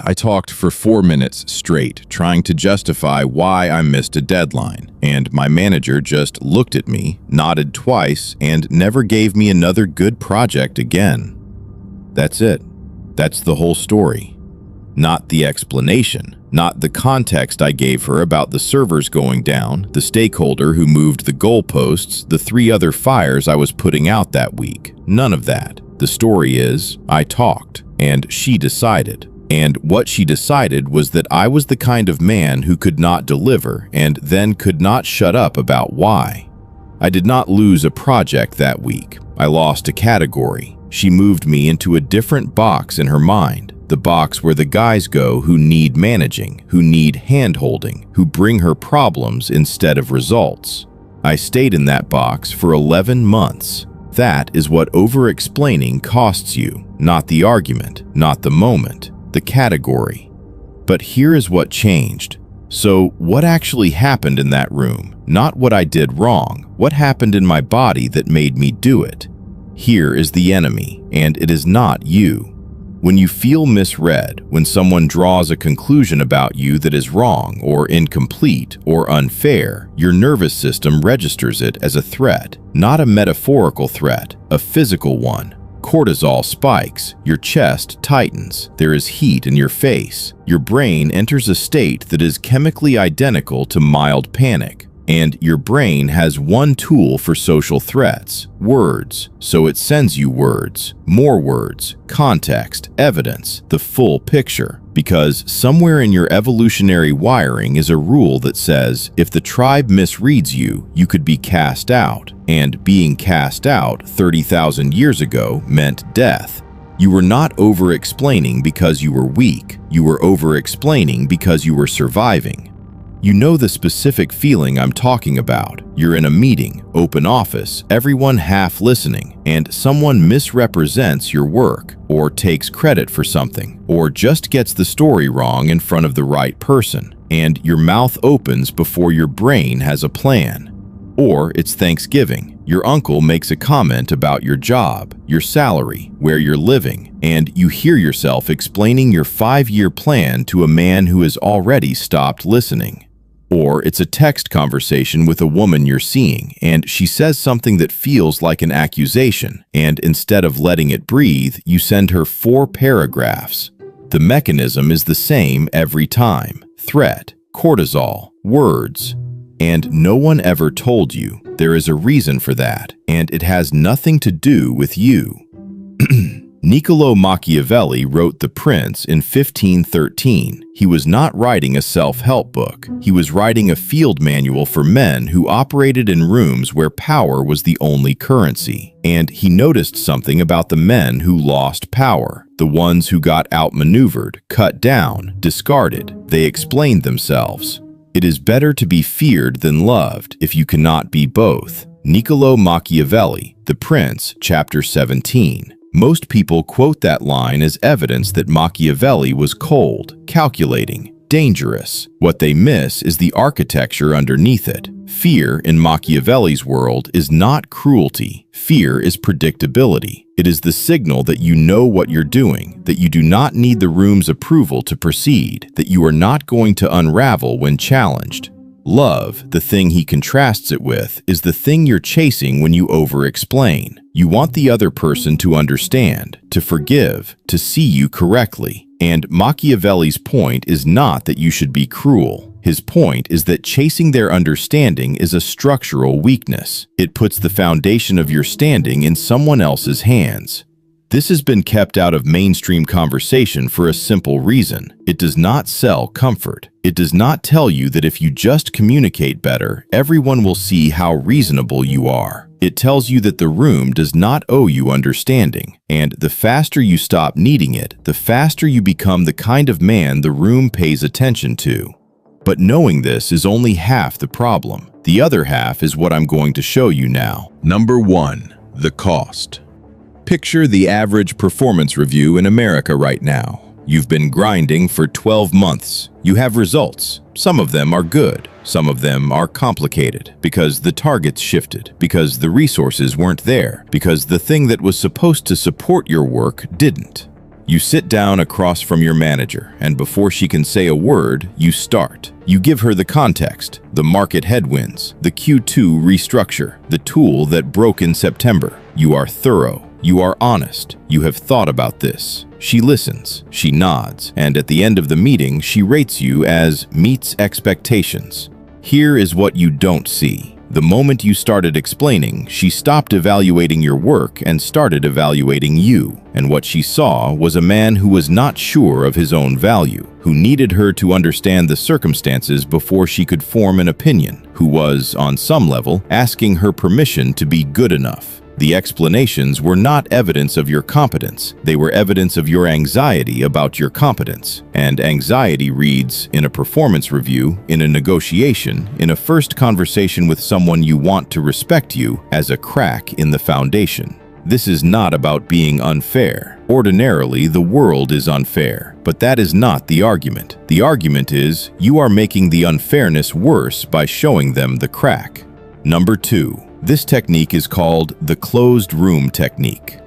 I talked for 4 minutes straight, trying to justify why I missed a deadline, and my manager just looked at me, nodded twice, and never gave me another good project again. That's it. That's the whole story. Not the explanation, not the context I gave her about the servers going down, the stakeholder who moved the goalposts, the 3 other fires I was putting out that week. None of that. The story is, I talked, and she decided. And what she decided was that I was the kind of man who could not deliver and then could not shut up about why. I did not lose a project that week. I lost a category. She moved me into a different box in her mind, the box where the guys go who need managing, who need hand-holding, who bring her problems instead of results. I stayed in that box for 11 months. That is what over-explaining costs you, not the argument, not the moment, the category. But here is what changed. So what actually happened in that room? Not what I did wrong. What happened in my body that made me do it? Here is the enemy, and it is not you. When you feel misread, when someone draws a conclusion about you that is wrong or incomplete or unfair, your nervous system registers it as a threat, not a metaphorical threat, a physical one. Cortisol spikes, your chest tightens, there is heat in your face. Your brain enters a state that is chemically identical to mild panic. And your brain has one tool for social threats, words, so it sends you words, more words, context, evidence, the full picture. Because somewhere in your evolutionary wiring is a rule that says if the tribe misreads you, you could be cast out. And being cast out 30,000 years ago meant death. You were not over-explaining because you were weak. You were over-explaining because you were surviving. You know the specific feeling I'm talking about. You're in a meeting, open office, everyone half listening, and someone misrepresents your work, or takes credit for something, or just gets the story wrong in front of the right person, and your mouth opens before your brain has a plan. Or it's Thanksgiving. Your uncle makes a comment about your job, your salary, where you're living, and you hear yourself explaining your 5-year plan to a man who has already stopped listening. Or it's a text conversation with a woman you're seeing, and she says something that feels like an accusation, and instead of letting it breathe, you send her 4 paragraphs. The mechanism is the same every time. Threat, cortisol, words. And no one ever told you. There is a reason for that, and it has nothing to do with you. Niccolo Machiavelli wrote The Prince in 1513. He was not writing a self-help book. He was writing a field manual for men who operated in rooms where power was the only currency. And he noticed something about the men who lost power, the ones who got outmaneuvered, cut down, discarded. They explained themselves. It is better to be feared than loved if you cannot be both. Niccolo Machiavelli, The Prince, Chapter 17. Most people quote that line as evidence that Machiavelli was cold, calculating, dangerous. What they miss is the architecture underneath it. Fear in Machiavelli's world is not cruelty. Fear is predictability. It is the signal that you know what you're doing, that you do not need the room's approval to proceed, that you are not going to unravel when challenged. Love, the thing he contrasts it with, is the thing you're chasing when you over-explain. You want the other person to understand, to forgive, to see you correctly. And Machiavelli's point is not that you should be cruel. His point is that chasing their understanding is a structural weakness. It puts the foundation of your standing in someone else's hands. This has been kept out of mainstream conversation for a simple reason. It does not sell comfort. It does not tell you that if you just communicate better, everyone will see how reasonable you are. It tells you that the room does not owe you understanding. And the faster you stop needing it, the faster you become the kind of man the room pays attention to. But knowing this is only half the problem. The other half is what I'm going to show you now. Number 1. The cost. Picture the average performance review in America right now. You've been grinding for 12 months. You have results. Some of them are good. Some of them are complicated because the targets shifted, because the resources weren't there, because the thing that was supposed to support your work didn't. You sit down across from your manager, and before she can say a word, you start. You give her the context, the market headwinds, the Q2 restructure, the tool that broke in September. You are thorough. You are honest. You have thought about this. She listens. She nods. And at the end of the meeting, she rates you as meets expectations. Here is what you don't see. The moment you started explaining, she stopped evaluating your work and started evaluating you. And what she saw was a man who was not sure of his own value, who needed her to understand the circumstances before she could form an opinion, who was, on some level, asking her permission to be good enough. The explanations were not evidence of your competence. They were evidence of your anxiety about your competence. And anxiety reads in a performance review, in a negotiation, in a first conversation with someone you want to respect you, as a crack in the foundation. This is not about being unfair. Ordinarily, the world is unfair, but that is not the argument. The argument is you are making the unfairness worse by showing them the crack. Number 2. This technique is called the closed room technique.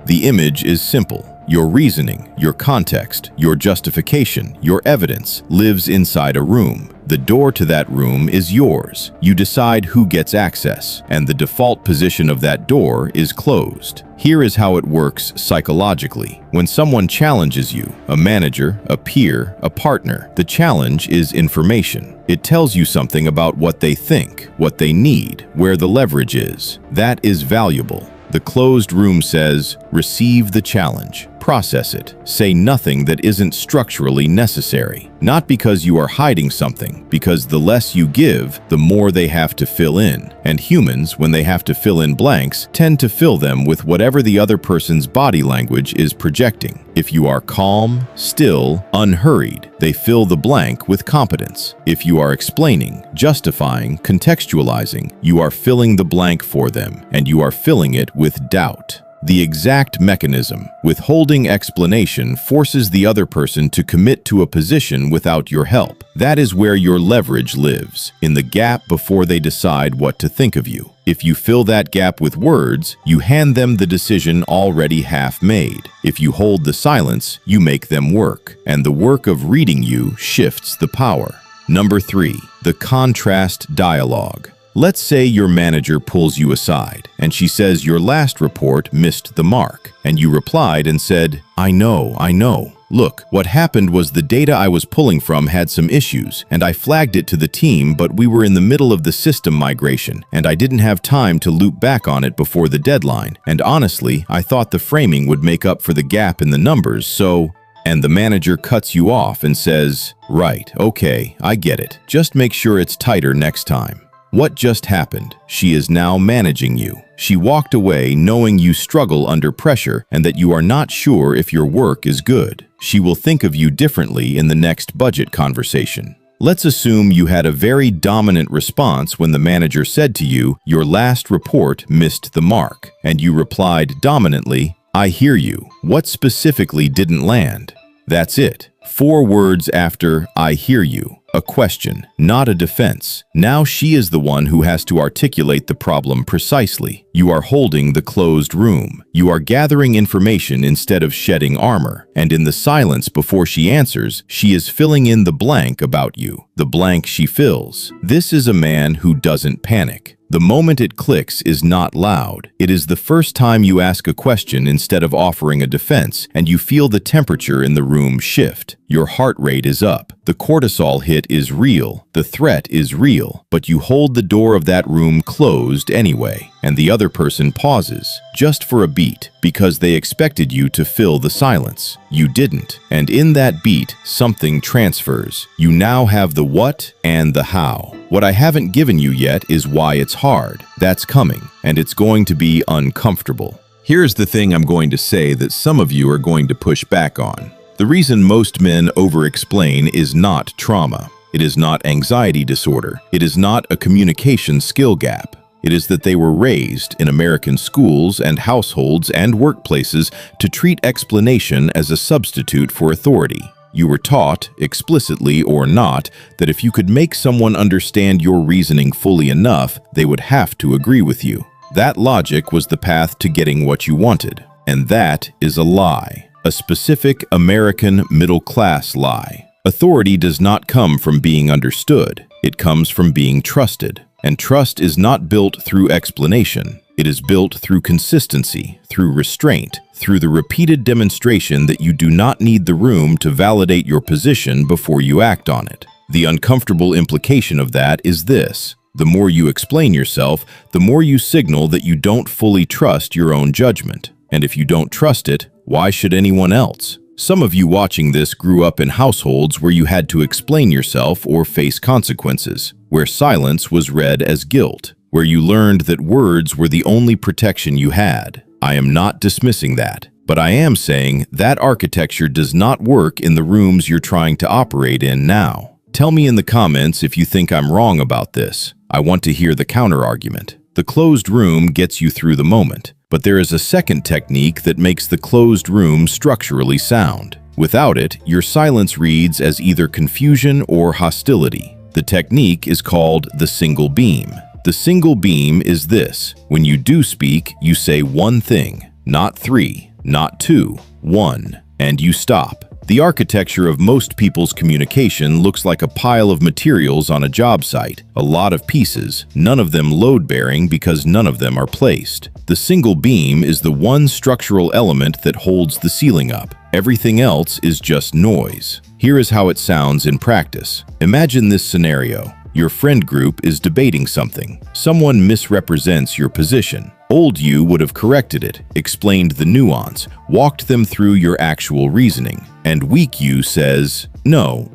The image is simple. Your reasoning, your context, your justification, your evidence lives inside a room. The door to that room is yours. You decide who gets access, and the default position of that door is closed. Here is how it works psychologically. When someone challenges you, a manager, a peer, a partner, the challenge is information. It tells you something about what they think, what they need, where the leverage is. That is valuable. The closed room says, receive the challenge, process it, say nothing that isn't structurally necessary. Not because you are hiding something, because the less you give, the more they have to fill in. And humans, when they have to fill in blanks, tend to fill them with whatever the other person's body language is projecting. If you are calm, still, unhurried, they fill the blank with competence. If you are explaining, justifying, contextualizing, you are filling the blank for them, and you are filling it with doubt. The exact mechanism, withholding explanation, forces the other person to commit to a position without your help. That is where your leverage lives, in the gap before they decide what to think of you. If you fill that gap with words, you hand them the decision already half made. If you hold the silence, you make them work, and the work of reading you shifts the power. Number 3, the contrast dialogue. Let's say your manager pulls you aside, and she says your last report missed the mark, and you replied and said, I know. Look, what happened was the data I was pulling from had some issues, and I flagged it to the team, but we were in the middle of the system migration, and I didn't have time to loop back on it before the deadline, and honestly, I thought the framing would make up for the gap in the numbers, so... And the manager cuts you off and says, right, okay, I get it. Just make sure it's tighter next time. What just happened? She is now managing you. She walked away knowing you struggle under pressure and that you are not sure if your work is good. She will think of you differently in the next budget conversation. Let's assume you had a very dominant response when the manager said to you, your last report missed the mark, and you replied dominantly, I hear you. What specifically didn't land? That's it. 4 words after I hear you. A question, not a defense. Now she is the one who has to articulate the problem precisely. You are holding the closed room. You are gathering information instead of shedding armor. And in the silence before she answers, she is filling in the blank about you. The blank she fills. This is a man who doesn't panic. The moment it clicks is not loud. It is the first time you ask a question instead of offering a defense, and you feel the temperature in the room shift. Your heart rate is up. The cortisol hit is real. The threat is real. But you hold the door of that room closed anyway, and the other person pauses, just for a beat, because they expected you to fill the silence. You didn't. And in that beat, something transfers. You now have the what and the how. What I haven't given you yet is why it's hard. That's coming, and it's going to be uncomfortable. Here's the thing I'm going to say that some of you are going to push back on. The reason most men over-explain is not trauma. It is not anxiety disorder. It is not a communication skill gap. It is that they were raised in American schools and households and workplaces to treat explanation as a substitute for authority. You were taught, explicitly or not, that if you could make someone understand your reasoning fully enough, they would have to agree with you. That logic was the path to getting what you wanted. And that is a lie. A specific American middle-class lie. Authority does not come from being understood. It comes from being trusted. And trust is not built through explanation. It is built through consistency, through restraint, through the repeated demonstration that you do not need the room to validate your position before you act on it. The uncomfortable implication of that is this: the more you explain yourself, the more you signal that you don't fully trust your own judgment. And if you don't trust it, why should anyone else? Some of you watching this grew up in households where you had to explain yourself or face consequences, where silence was read as guilt, where you learned that words were the only protection you had. I am not dismissing that, but I am saying that architecture does not work in the rooms you're trying to operate in now. Tell me in the comments if you think I'm wrong about this. I want to hear the counter-argument. The closed room gets you through the moment, but there is a second technique that makes the closed room structurally sound. Without it, your silence reads as either confusion or hostility. The technique is called the single beam. The single beam is this: when you do speak, you say one thing, not three, not two, one, and you stop. The architecture of most people's communication looks like a pile of materials on a job site, a lot of pieces, none of them load-bearing because none of them are placed. The single beam is the one structural element that holds the ceiling up. Everything else is just noise. Here is how it sounds in practice. Imagine this scenario. Your friend group is debating something. Someone misrepresents your position. Old you would have corrected it, explained the nuance, walked them through your actual reasoning. And weak you says, no,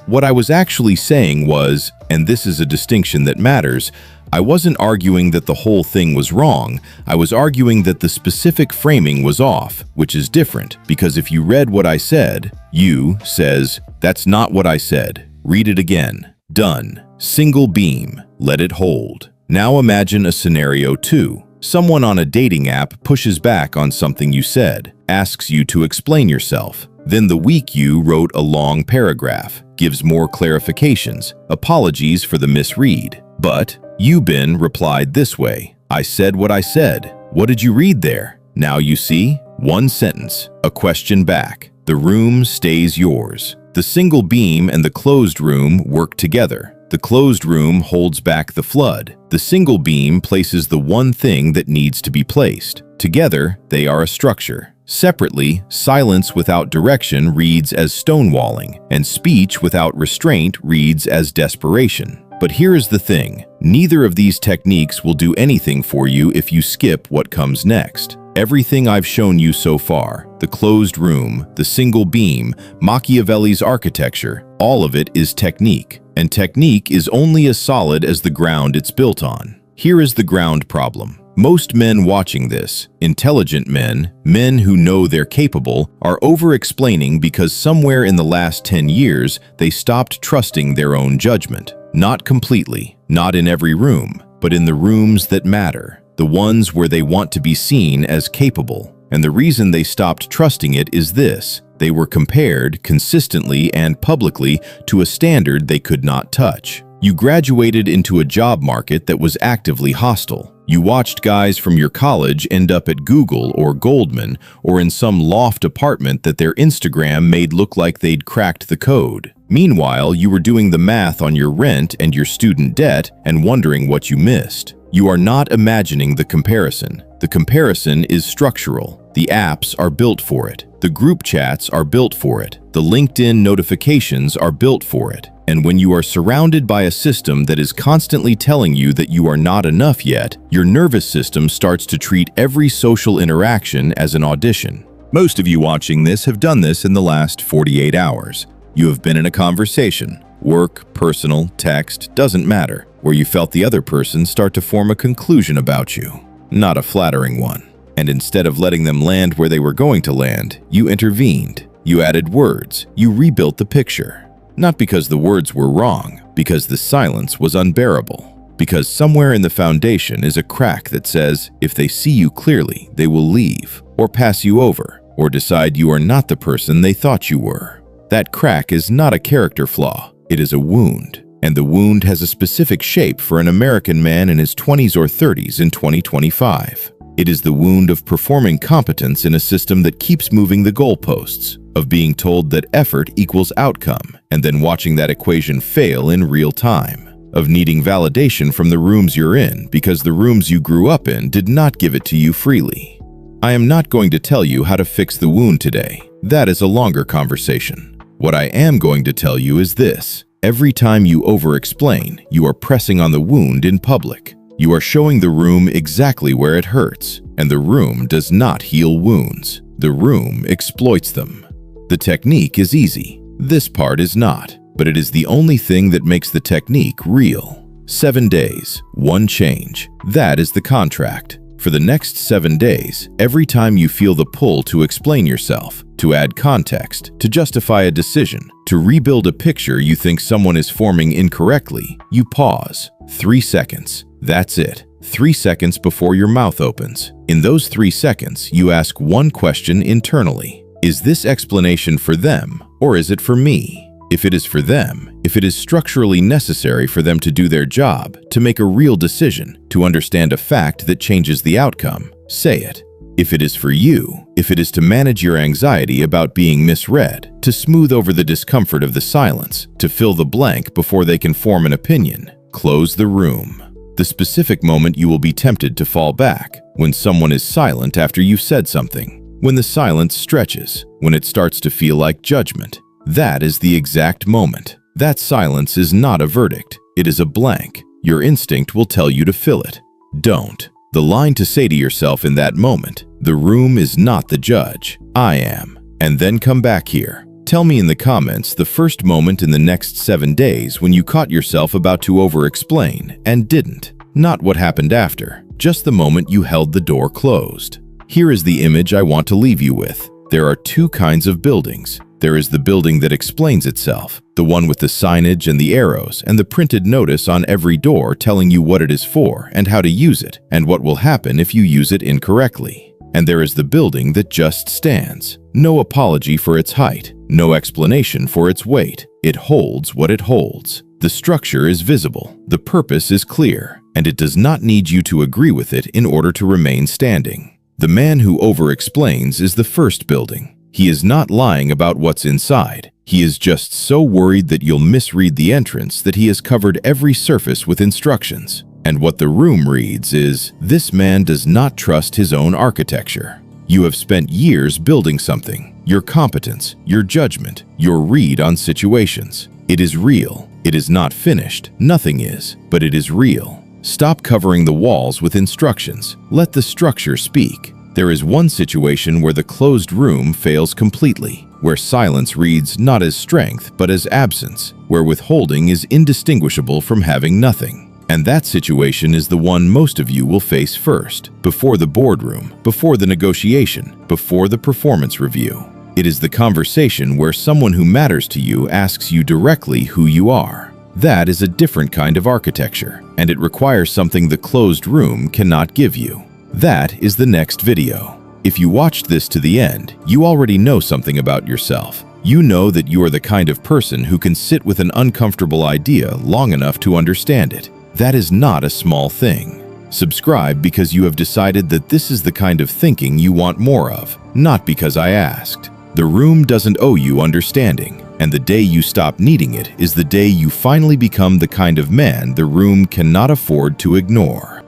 what I was actually saying was, and this is a distinction that matters, I wasn't arguing that the whole thing was wrong. I was arguing that the specific framing was off, which is different, because if you read what I said, you says, that's not what I said. Read it again. Done. Single beam. Let it hold. Now imagine a scenario 2. Someone on a dating app pushes back on something you said, asks you to explain yourself. Then the weak you wrote a long paragraph, gives more clarifications, apologies for the misread. But you, Ben, replied this way: I said what I said. What did you read there? Now you see? One sentence, a question back. The room stays yours. The single beam and the closed room work together. The closed room holds back the flood. The single beam places the one thing that needs to be placed. Together, they are a structure. Separately, silence without direction reads as stonewalling, and speech without restraint reads as desperation. But here is the thing: neither of these techniques will do anything for you if you skip what comes next. Everything I've shown you so far, the closed room, the single beam, Machiavelli's architecture, all of it is technique. And technique is only as solid as the ground it's built on. Here is the ground problem. Most men watching this, intelligent men, men who know they're capable, are over-explaining because somewhere in the last 10 years, they stopped trusting their own judgment. Not completely, not in every room, but in the rooms that matter. The ones where they want to be seen as capable. And the reason they stopped trusting it is this: they were compared consistently and publicly to a standard they could not touch. You graduated into a job market that was actively hostile. You watched guys from your college end up at Google or Goldman or in some loft apartment that their Instagram made look like they'd cracked the code. Meanwhile, you were doing the math on your rent and your student debt and wondering what you missed. You are not imagining the comparison. The comparison is structural. The apps are built for it. The group chats are built for it. The LinkedIn notifications are built for it. And when you are surrounded by a system that is constantly telling you that you are not enough yet, your nervous system starts to treat every social interaction as an audition. Most of you watching this have done this in the last 48 hours. You have been in a conversation, work, personal, text, doesn't matter, where you felt the other person start to form a conclusion about you. Not a flattering one. And instead of letting them land where they were going to land, you intervened. You added words. You rebuilt the picture. Not because the words were wrong, because the silence was unbearable. Because somewhere in the foundation is a crack that says, if they see you clearly, they will leave, or pass you over, or decide you are not the person they thought you were. That crack is not a character flaw. It is a wound. and the wound has a specific shape for an American man in his 20s or 30s in 2025. It is the wound of performing competence in a system that keeps moving the goalposts, of being told that effort equals outcome, and then watching that equation fail in real time, of needing validation from the rooms you're in because the rooms you grew up in did not give it to you freely. I am not going to tell you how to fix the wound today. That is a longer conversation. What I am going to tell you is this: every time you over-explain, you are pressing on the wound in public. You are showing the room exactly where it hurts, and the room does not heal wounds. The room exploits them. The technique is easy. This part is not, but it is the only thing that makes the technique real. 7 days, 1 change. That is the contract. For the next 7 days, every time you feel the pull to explain yourself, to add context, to justify a decision, to rebuild a picture you think someone is forming incorrectly, you pause. 3 seconds. That's it. 3 seconds before your mouth opens. In those 3 seconds, you ask one question internally. Is this explanation for them, or is it for me? If it is for them, if it is structurally necessary for them to do their job, to make a real decision, to understand a fact that changes the outcome, say it. If it is for you, if it is to manage your anxiety about being misread, to smooth over the discomfort of the silence, to fill the blank before they can form an opinion, close the room. The specific moment you will be tempted to fall back, when someone is silent after you've said something, when the silence stretches, when it starts to feel like judgment. That is the exact moment. That silence is not a verdict. It is a blank. Your instinct will tell you to fill it. Don't. The line to say to yourself in that moment: the room is not the judge. I am. And then come back here. Tell me in the comments the first moment in the next 7 days when you caught yourself about to over-explain and didn't. Not what happened after, just the moment you held the door closed. Here is the image I want to leave you with. There are 2 kinds of buildings. There is the building that explains itself, the one with the signage and the arrows and the printed notice on every door telling you what it is for and how to use it and what will happen if you use it incorrectly. And there is the building that just stands. No apology for its height, no explanation for its weight. It holds what it holds. The structure is visible, the purpose is clear, and it does not need you to agree with it in order to remain standing. The man who over-explains is the first building. He is not lying about what's inside. He is just so worried that you'll misread the entrance that he has covered every surface with instructions. And what the room reads is, this man does not trust his own architecture. You have spent years building something. Your competence, your judgment, your read on situations. It is real. It is not finished. Nothing is, but it is real. Stop covering the walls with instructions. Let the structure speak. There is one situation where the closed room fails completely, where silence reads not as strength but as absence, where withholding is indistinguishable from having nothing. And that situation is the one most of you will face first, before the boardroom, before the negotiation, before the performance review. It is the conversation where someone who matters to you asks you directly who you are. That is a different kind of architecture, and it requires something the closed room cannot give you. That is the next video. If you watched this to the end, you already know something about yourself. You know that you are the kind of person who can sit with an uncomfortable idea long enough to understand it. That is not a small thing. Subscribe because you have decided that this is the kind of thinking you want more of, not because I asked. The room doesn't owe you understanding, and the day you stop needing it is the day you finally become the kind of man the room cannot afford to ignore.